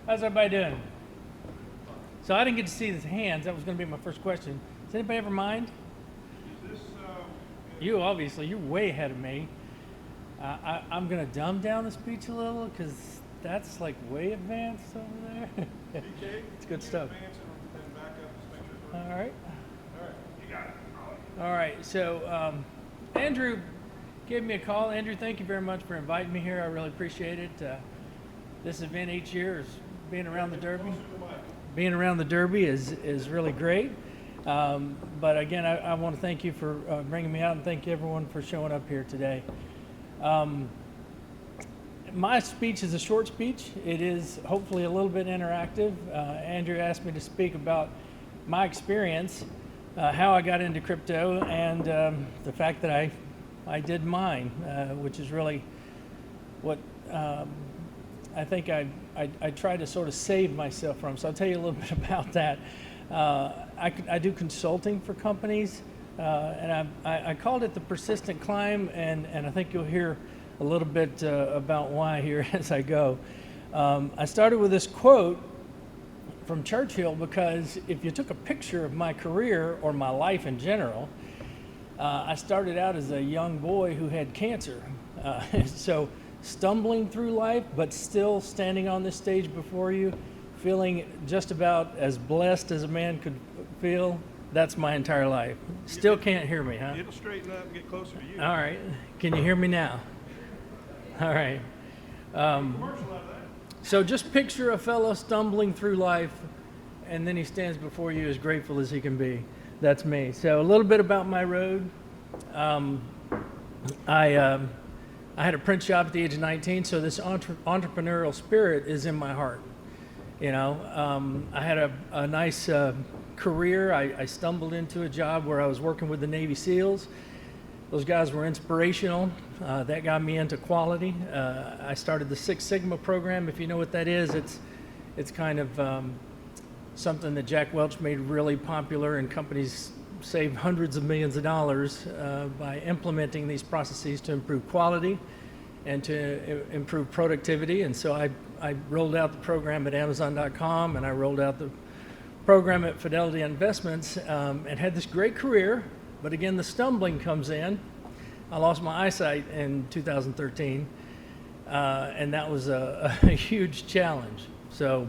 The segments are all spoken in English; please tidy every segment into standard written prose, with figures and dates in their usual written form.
How's everybody doing? So I didn't get to see his hands. That was going to be my first question. Does anybody ever mind? Is this, You, obviously, you're way ahead of me. I'm going to dumb down the speech a little because that's like way advanced over there. DK? It's good stuff. Advance and back up, just make sure it's working. All right. All right, you got it. All right. So Andrew gave me a call. Andrew, thank you very much for inviting me here. I really appreciate it. This event each year is being around the Derby. Closer to the mic. Being around the Derby is really great. But again, I want to thank you for bringing me out, and thank everyone for showing up here today. My speech is a short speech. It is hopefully a little bit interactive. Andrew asked me to speak about my experience, how I got into crypto, and the fact that I did mine, which is really what I think I try to sort of save myself from. So I'll tell you a little bit about that. I do consulting for companies, and I called it the persistent climb, and I think you'll hear a little bit about why here as I go. I started with this quote from Churchill because if you took a picture of my career or my life in general, I started out as a young boy who had cancer. So stumbling through life, but still standing on this stage before you, feeling just about as blessed as a man could feel, that's my entire life. Still can't hear me, huh? It'll straighten up and get closer to you. All right. Can you hear me now? All right. Commercial out of that. So just picture a fellow stumbling through life, and then he stands before you as grateful as he can be. That's me. So a little bit about my road. I had a print shop at the age of 19, so this entrepreneurial spirit is in my heart. You know, I had a nice career. I stumbled into a job where I was working with the Navy SEALs. Those guys were inspirational. That got me into quality. I started the Six Sigma program. If you know what that is, it's kind of something that Jack Welch made really popular, and companies save hundreds of millions of dollars by implementing these processes to improve quality and to improve productivity. And so I rolled out the program at Amazon.com, and I rolled out the program at Fidelity Investments, and had this great career. But again, the stumbling comes in. I lost my eyesight in 2013, and that was a huge challenge. So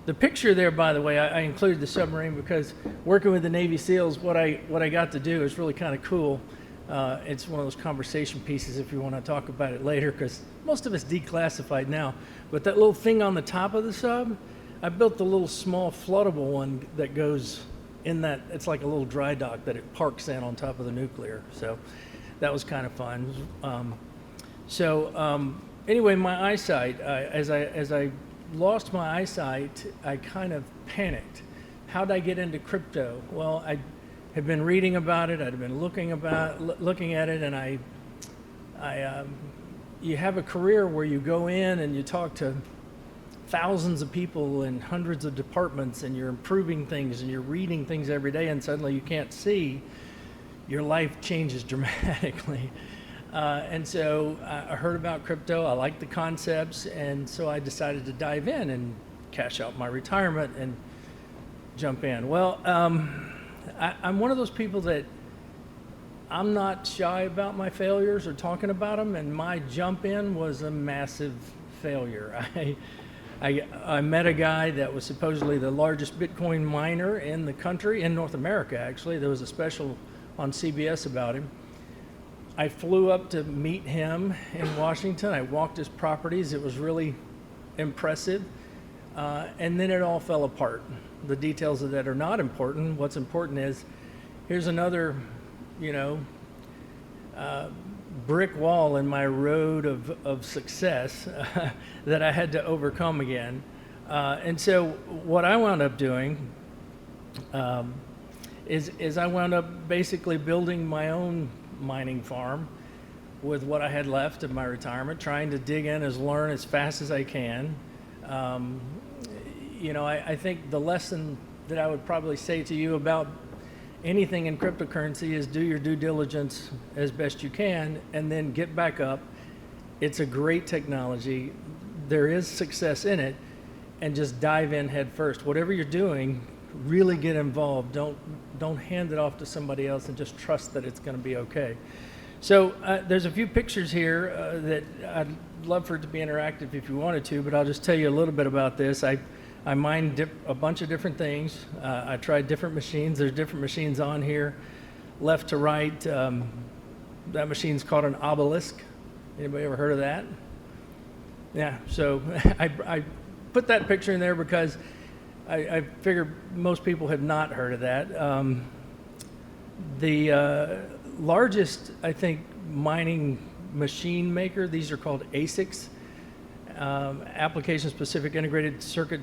the picture there, by the way, I included the submarine because working with the Navy SEALs, what I got to do is really kind of cool. It's one of those conversation pieces if you want to talk about it later, because most of it's declassified now. But that little thing on the top of the sub, I built the little small floatable one that goes in that. It's like a little dry dock that it parks in on top of the nuclear. So that was kind of fun. Anyway, my eyesight, as I lost my eyesight, I kind of panicked. How did I get into crypto? Well, I had been reading about it. I'd been looking at it, and you have a career where you go in and you talk to thousands of people in hundreds of departments, and you're improving things and you're reading things every day, and suddenly you can't see. Your life changes dramatically. And so I heard about crypto. I liked the concepts, and so I decided to dive in and cash out my retirement and jump in. Well, I'm one of those people that I'm not shy about my failures or talking about them, and my jump in was a massive failure. I met a guy that was supposedly the largest Bitcoin miner in the country, in North America actually. There was a special on CBS about him. I flew up to meet him in Washington. I walked his properties. It was really impressive. And then it all fell apart. The details of that are not important. What's important is, here's another, brick wall in my road of success that I had to overcome again. And so what I wound up doing is I wound up basically building my own mining farm with what I had left of my retirement, trying to dig in learn as fast as I can. I think the lesson that I would probably say to you about anything in cryptocurrency is do your due diligence as best you can, and then get back up. It's a great technology. there is success in it, and just dive in head first. Whatever you're doing, really get involved. Don't hand it off to somebody else and just trust that it's going to be okay. So there's a few pictures here that I'd love for it to be interactive if you wanted to, but I'll just tell you a little bit about this. I mined a bunch of different things. I tried different machines. There's different machines on here, left to right. That machine's called an obelisk. Anybody ever heard of that? Yeah, so I put that picture in there because I figured most people have not heard of that. The largest, I think, mining machine maker, these are called ASICs, application-specific integrated circuit.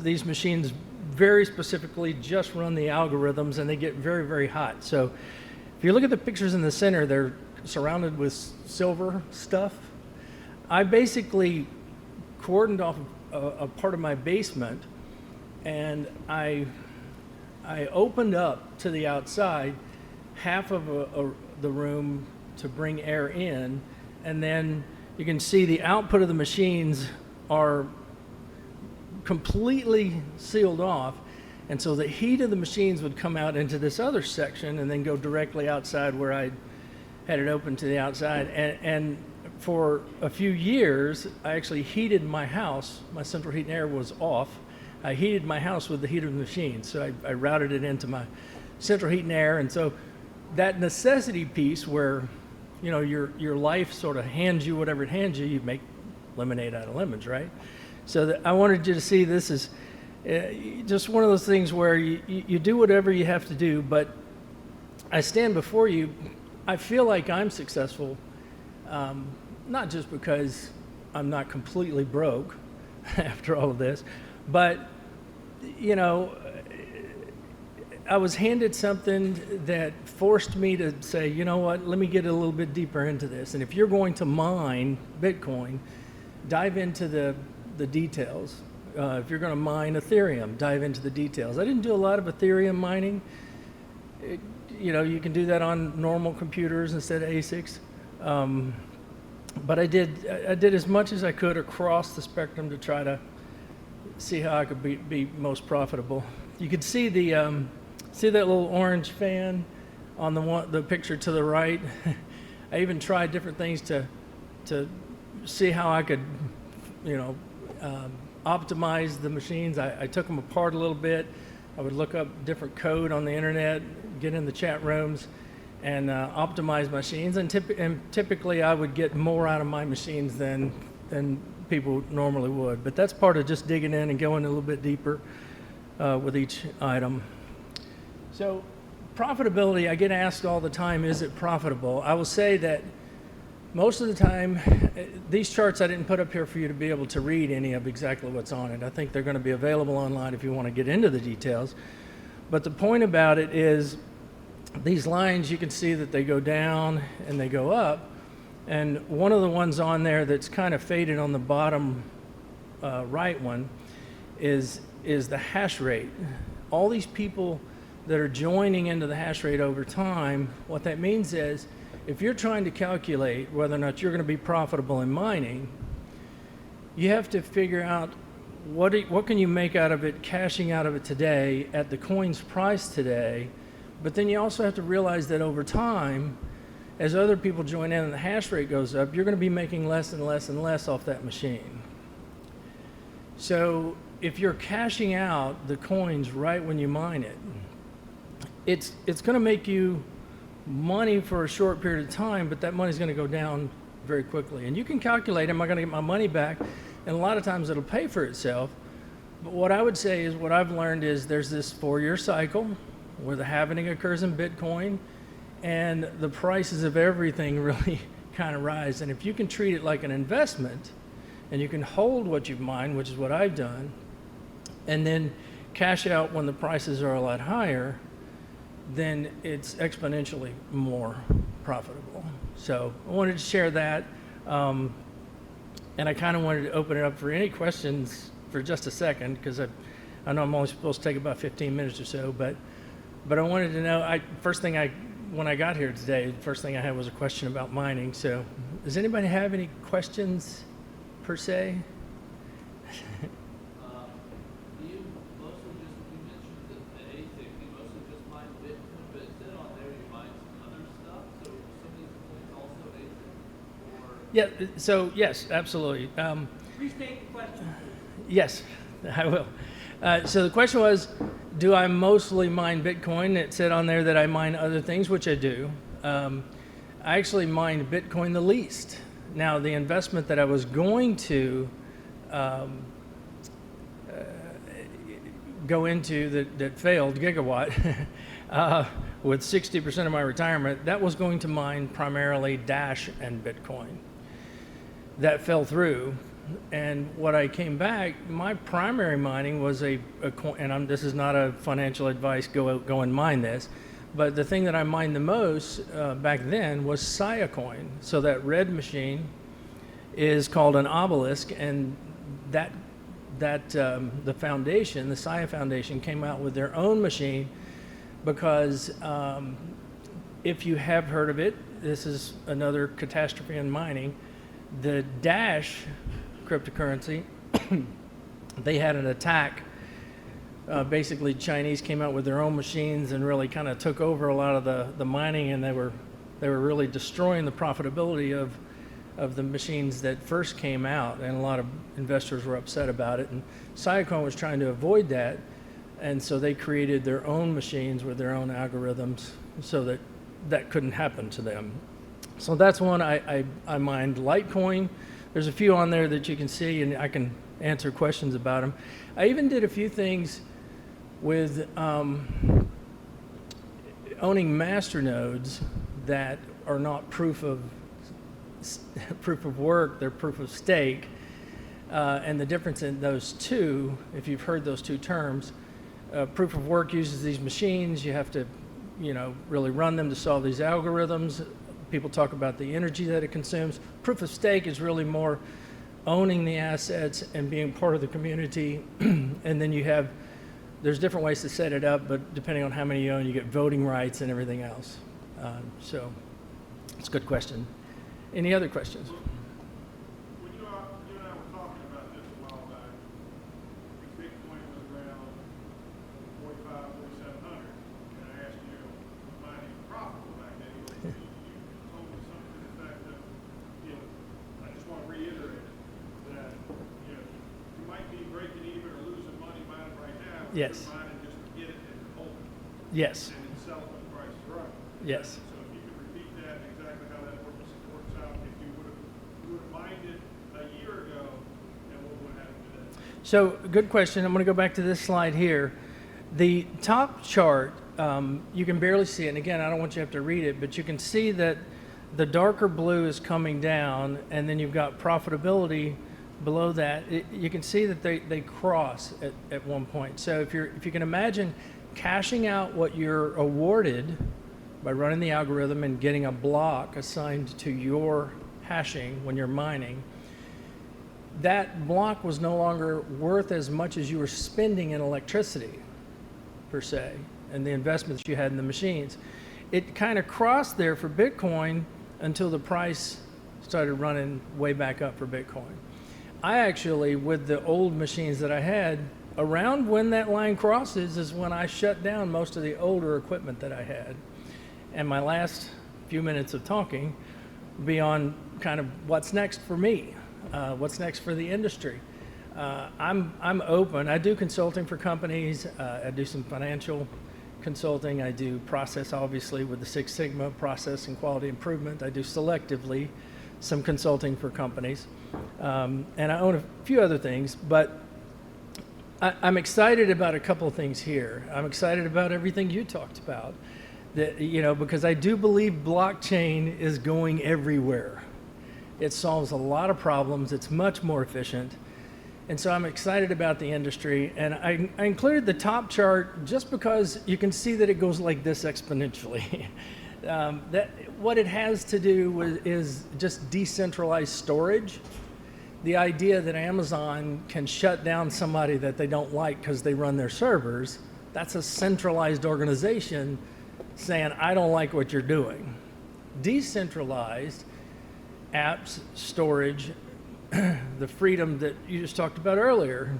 These machines very specifically just run the algorithms, and they get very, very hot. So if you look at the pictures in the center, they're surrounded with silver stuff. I basically cordoned off a part of my basement, and I opened up to the outside half of the room to bring air in, and then you can see the output of the machines are completely sealed off, and so the heat of the machines would come out into this other section and then go directly outside where I had it open to the outside. And for a few years, I actually heated my house. My central heat and air was off. I heated my house with the heat of the machine, so I routed it into my central heat and air. And so that necessity piece where, you know, your life sort of hands you whatever it hands you, you make lemonade out of lemons, right? So I wanted you to see this is just one of those things where you do whatever you have to do, but I stand before you, I feel like I'm successful, not just because I'm not completely broke after all of this, but, you know, I was handed something that forced me to say, you know what, let me get a little bit deeper into this. And if you're going to mine Bitcoin, dive into the details. If you're going to mine Ethereum, dive into the details. I didn't do a lot of Ethereum mining. You know, you can do that on normal computers instead of ASICs. But I did as much as I could across the spectrum to try to see how I could be most profitable. You could see see that little orange fan on the picture to the right. I even tried different things to see how I could, you know, optimize the machines. I took them apart a little bit. I would look up different code on the internet, get in the chat rooms, and optimize machines. And typically, I would get more out of my machines than people normally would. But that's part of just digging in and going a little bit deeper with each item. So profitability, I get asked all the time, is it profitable? I will say that most of the time, these charts I didn't put up here for you to be able to read any of exactly what's on it. I think they're going to be available online if you want to get into the details. But the point about it is these lines, you can see that they go down and they go up. And one of the ones on there that's kind of faded on the bottom right one is the hash rate. All these people that are joining into the hash rate over time, what that means is if you're trying to calculate whether or not you're going to be profitable in mining, you have to figure out what can you make out of it, cashing out of it today at the coin's price today. But then you also have to realize that over time, as other people join in and the hash rate goes up, you're going to be making less and less and less off that machine. So if you're cashing out the coins right when you mine it, it's going to make you money for a short period of time, but that money's going to go down very quickly. And you can calculate, am I going to get my money back? And a lot of times it'll pay for itself. But what I would say is what I've learned is there's this 4-year cycle where the halving occurs in Bitcoin and the prices of everything really kind of rise. And if you can treat it like an investment and you can hold what you've mined, which is what I've done, and then cash out when the prices are a lot higher, then it's exponentially more profitable. So I wanted to share that. And I kind of wanted to open it up for any questions for just a second, because I know I'm only supposed to take about 15 minutes or so, but I wanted to know, when I got here today, the first thing I had was a question about mining. So does anybody have any questions per se. You mostly just, you mentioned the ASIC, you mostly just mine Bitcoin, but it said on there you mine some other stuff, so some of these coins also ASIC? Or Yeah, so yes, absolutely. Restate the question. Yes, I will. So the question was, do I mostly mine Bitcoin? It said on there that I mine other things, which I do. I actually mined Bitcoin the least. Now, the investment that I was going to go into that failed, Gigawatt, with 60% of my retirement, that was going to mine primarily Dash and Bitcoin. That fell through. And what I came back, my primary mining was a coin, and this is not a financial advice, go and mine this, but the thing that I mined the most back then was Sia coin. So that red machine is called an obelisk, and the foundation, the Sia Foundation, came out with their own machine because if you have heard of it, this is another catastrophe in mining. The Dash cryptocurrency, they had an attack. Basically, Chinese came out with their own machines and really kind of took over a lot of the mining, and they were really destroying the profitability of the machines that first came out, and a lot of investors were upset about it. And Siacoin was trying to avoid that, and so they created their own machines with their own algorithms so that that couldn't happen to them. So that's one I mined. Litecoin, there's a few on there that you can see, and I can answer questions about them. I even did a few things with owning master nodes that are not proof of work, they're proof of stake. And the difference in those two, if you've heard those two terms, proof of work uses these machines. You have to, really run them to solve these algorithms. People talk about the energy that it consumes. Proof of stake is really more owning the assets and being part of the community. And then there's different ways to set it up, but depending on how many you own, you get voting rights and everything else. So it's a good question. Any other questions? When you and I were talking about this a while back, Bitcoin was around 4,700, and I asked you, was mining profitable back then? You told me something to the fact that, I just want to reiterate that, you might be breaking even or losing money mining right now. but Yes. You're mining just to get it and hold it, Yes. and then sell it when the price is right. Yes. So if you could repeat that and exactly how that works out, if you would have mined it a year ago, and what would happen today? So, good question. I'm going to go back to this slide here. The top chart, you can barely see it. And again, I don't want you to have to read it, but you can see that the darker blue is coming down, and then you've got profitability below that. You can see that they cross at one point. So if you can imagine cashing out what you're awarded by running the algorithm and getting a block assigned to your hashing when you're mining, that block was no longer worth as much as you were spending in electricity, per se, and the investments you had in the machines. It kind of crossed there for Bitcoin until the price started running way back up for Bitcoin. I actually, with the old machines that I had, around when that line crosses is when I shut down most of the older equipment that I had. And my last few minutes of talking will be on kind of what's next for me, what's next for the industry. I'm open. I do consulting for companies. I do some financial consulting. I do process, obviously, with the Six Sigma process and quality improvement. I do selectively some consulting for companies. And I own a few other things, but I'm excited about a couple of things here. I'm excited about everything you talked about. That, because I do believe blockchain is going everywhere. It solves a lot of problems. It's much more efficient. And so I'm excited about the industry. And I included the top chart just because you can see that it goes like this exponentially. What it has to do with is just decentralized storage. The idea that Amazon can shut down somebody that they don't like because they run their servers, that's a centralized organization saying, I don't like what you're doing. Decentralized apps, storage, the freedom that you just talked about earlier.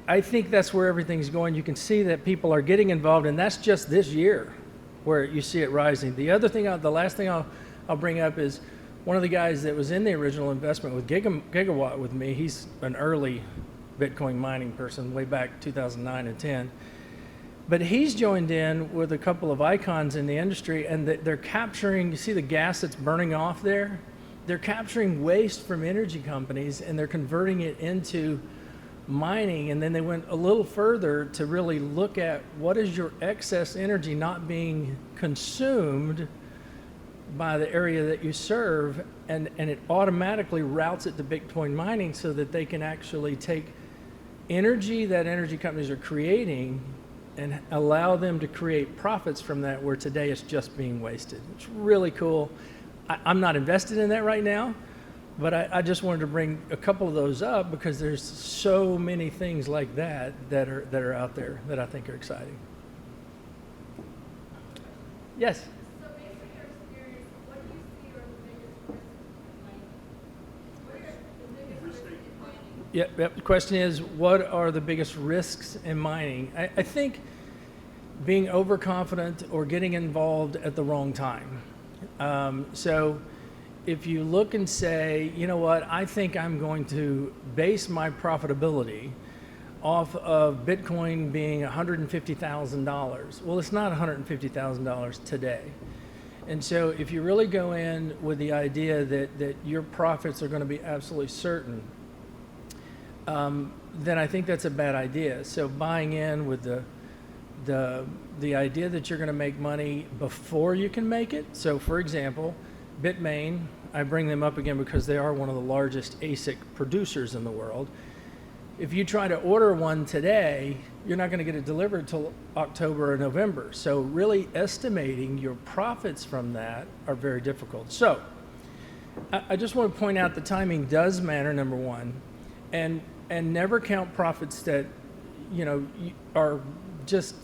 I think that's where everything's going. You can see that people are getting involved, and that's just this year where you see it rising. The last thing I'll bring up is one of the guys that was in the original investment with Gigawatt with me. He's an early Bitcoin mining person way back 2009 and 10. But he's joined in with a couple of icons in the industry, and they're capturing, you see the gas that's burning off there? They're capturing waste from energy companies, and they're converting it into mining. And then they went a little further to really look at what is your excess energy not being consumed by the area that you serve, and it automatically routes it to Bitcoin mining so that they can actually take energy that energy companies are creating and allow them to create profits from that, where today it's just being wasted. It's really cool. I'm not invested in that right now, but I just wanted to bring a couple of those up because there's so many things like that are out there that I think are exciting. Yes? So based on your experience, what do you see are the biggest risks in mining? What are the biggest risks in mining? Yep. The question is, what are the biggest risks in mining? I think being overconfident or getting involved at the wrong time. So if you look and say, you know what, I think I'm going to base my profitability off of Bitcoin being $150,000. Well, it's not $150,000 today. And so if you really go in with the idea that your profits are going to be absolutely certain, then I think that's a bad idea. So buying in with the idea that you're going to make money before you can make it. So for example, Bitmain, I bring them up again because they are one of the largest ASIC producers in the world. If you try to order one today, you're not going to get it delivered until October or November. So really estimating your profits from that are very difficult. So I just want to point out the timing does matter, number one, and never count profits that, are just,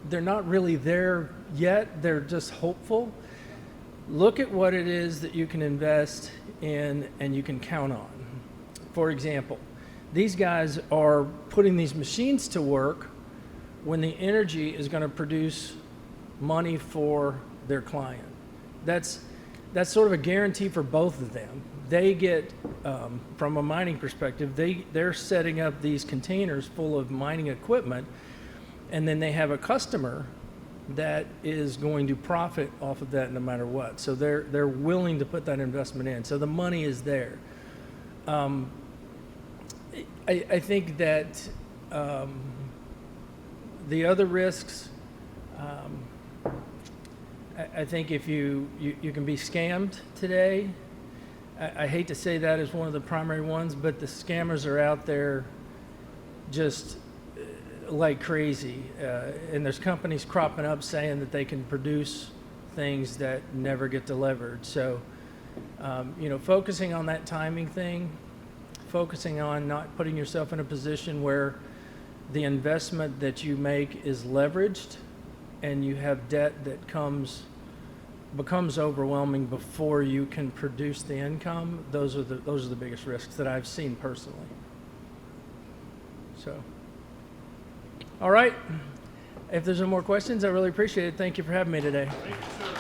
they're not really there yet. They're just hopeful. Look at what it is that you can invest in and you can count on. For example, these guys are putting these machines to work when the energy is going to produce money for their client. That's sort of a guarantee for both of them. They get, from a mining perspective, they're setting up these containers full of mining equipment, and then they have a customer that is going to profit off of that no matter what. So they're willing to put that investment in. So the money is there. I think that the other risks, I think if you can be scammed today. I hate to say that as one of the primary ones, but the scammers are out there just like crazy. And there's companies cropping up saying that they can produce things that never get delivered. So, focusing on that timing thing, focusing on not putting yourself in a position where the investment that you make is leveraged and you have debt that becomes overwhelming before you can produce the income. Those are the biggest risks that I've seen personally. So, all right. If there's no more questions, I really appreciate it. Thank you for having me today. Thank you, sir.